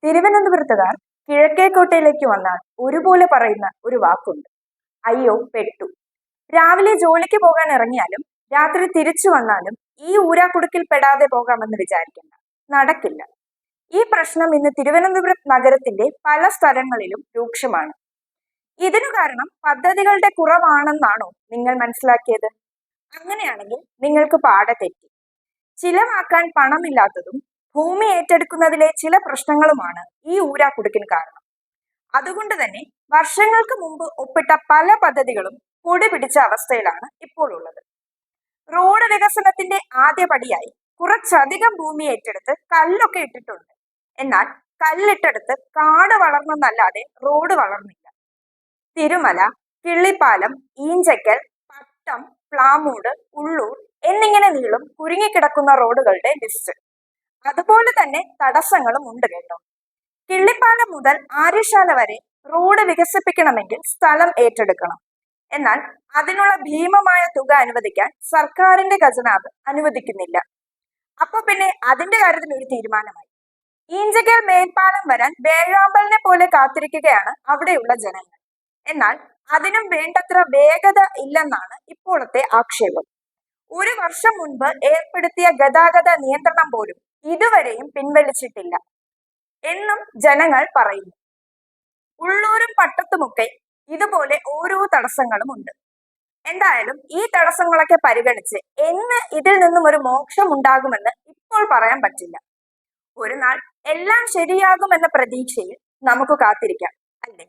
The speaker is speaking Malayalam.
തിരുവനന്തപുരത്തുകാർ കിഴക്കേക്കോട്ടയിലേക്ക് വന്നാൽ ഒരുപോലെ പറയുന്ന ഒരു വാക്കുണ്ട്: അയ്യോ പെട്ടു. രാവിലെ ജോലിക്ക് പോകാൻ ഇറങ്ങിയാലും രാത്രി തിരിച്ചു വന്നാലും ഈ ഊരാക്കുടുക്കിൽ പെടാതെ പോകാമെന്ന് വിചാരിക്കണ്ട, നടക്കില്ല. ഈ പ്രശ്നം ഇന്ന് തിരുവനന്തപുരം നഗരത്തിന്റെ പല സ്ഥലങ്ങളിലും രൂക്ഷമാണ്. ഇതിനു കാരണം പദ്ധതികളുടെ കുറവാണെന്നാണോ നിങ്ങൾ മനസ്സിലാക്കിയത്? അങ്ങനെയാണെങ്കിൽ നിങ്ങൾക്ക് പാടെ തെറ്റി. ചിലവാക്കാൻ പണമില്ലാത്തതും ഭൂമി ഏറ്റെടുക്കുന്നതിലെ ചില പ്രശ്നങ്ങളുമാണ് ഈ ഊരാക്കുടുക്കിന് കാരണം. അതുകൊണ്ട് തന്നെ വർഷങ്ങൾക്ക് മുമ്പ് ഒപ്പിട്ട പല പദ്ധതികളും പൊടി പിടിച്ച അവസ്ഥയിലാണ് ഇപ്പോൾ ഉള്ളത്. റോഡ് വികസനത്തിന്റെ ആദ്യപടിയായി കുറച്ചധികം ഭൂമി ഏറ്റെടുത്ത് കല്ലൊക്കെ ഇട്ടിട്ടുണ്ട്. എന്നാൽ കല്ലിട്ടെടുത്ത് കാട് വളർന്നെന്നല്ലാതെ റോഡ് വളർന്നില്ല. തിരുമല, കിള്ളിപ്പാലം, ഈഞ്ചക്കൽ, പട്ടം, പ്ലാമൂട്, ഉള്ളൂർ എന്നിങ്ങനെ നീളും കുരുങ്ങിക്കിടക്കുന്ന റോഡുകളുടെ ലിസ്റ്റ്. അതുപോലെ തന്നെ തടസ്സങ്ങളും ഉണ്ട് കേട്ടോ. കിള്ളിപ്പാലം മുതൽ ആര്യശാല വരെ റോഡ് വികസിപ്പിക്കണമെങ്കിൽ സ്ഥലം ഏറ്റെടുക്കണം. എന്നാൽ അതിനുള്ള ഭീമമായ തുക അനുവദിക്കാൻ സർക്കാരിന്റെ ഖജനാവ് അനുവദിക്കുന്നില്ല. അപ്പൊ പിന്നെ അതിന്റെ കാര്യത്തിൽ ഒരു തീരുമാനമായി. ഈഞ്ചക്കൽ മേൽപ്പാലം വരാൻ വേഴാമ്പലിനെ പോലെ കാത്തിരിക്കുകയാണ് അവിടെയുള്ള ജനങ്ങൾ. എന്നാൽ അതിനും വേണ്ടത്ര വേഗത ഇല്ലെന്നാണ് ഇപ്പോഴത്തെ ആക്ഷേപം. ഒരു വർഷം മുൻപ് ഏർപ്പെടുത്തിയ ഗതാഗത നിയന്ത്രണം പോലും ഇതുവരെയും പിൻവലിച്ചിട്ടില്ല എന്നും ജനങ്ങൾ പറയുന്നു. ഉള്ളൂരും പട്ടത്തുമൊക്കെ ഇതുപോലെ ഓരോ തടസ്സങ്ങളും ഉണ്ട്. എന്തായാലും ഈ തടസ്സങ്ങളൊക്കെ പരിഗണിച്ച് എന്ന് ഇതിൽ നിന്നും ഒരു മോക്ഷം ഉണ്ടാകുമെന്ന് ഇപ്പോൾ പറയാൻ പറ്റില്ല. ഒരു നാൾ എല്ലാം ശരിയാകുമെന്ന പ്രതീക്ഷയിൽ നമുക്ക് കാത്തിരിക്കാം, അല്ലേ?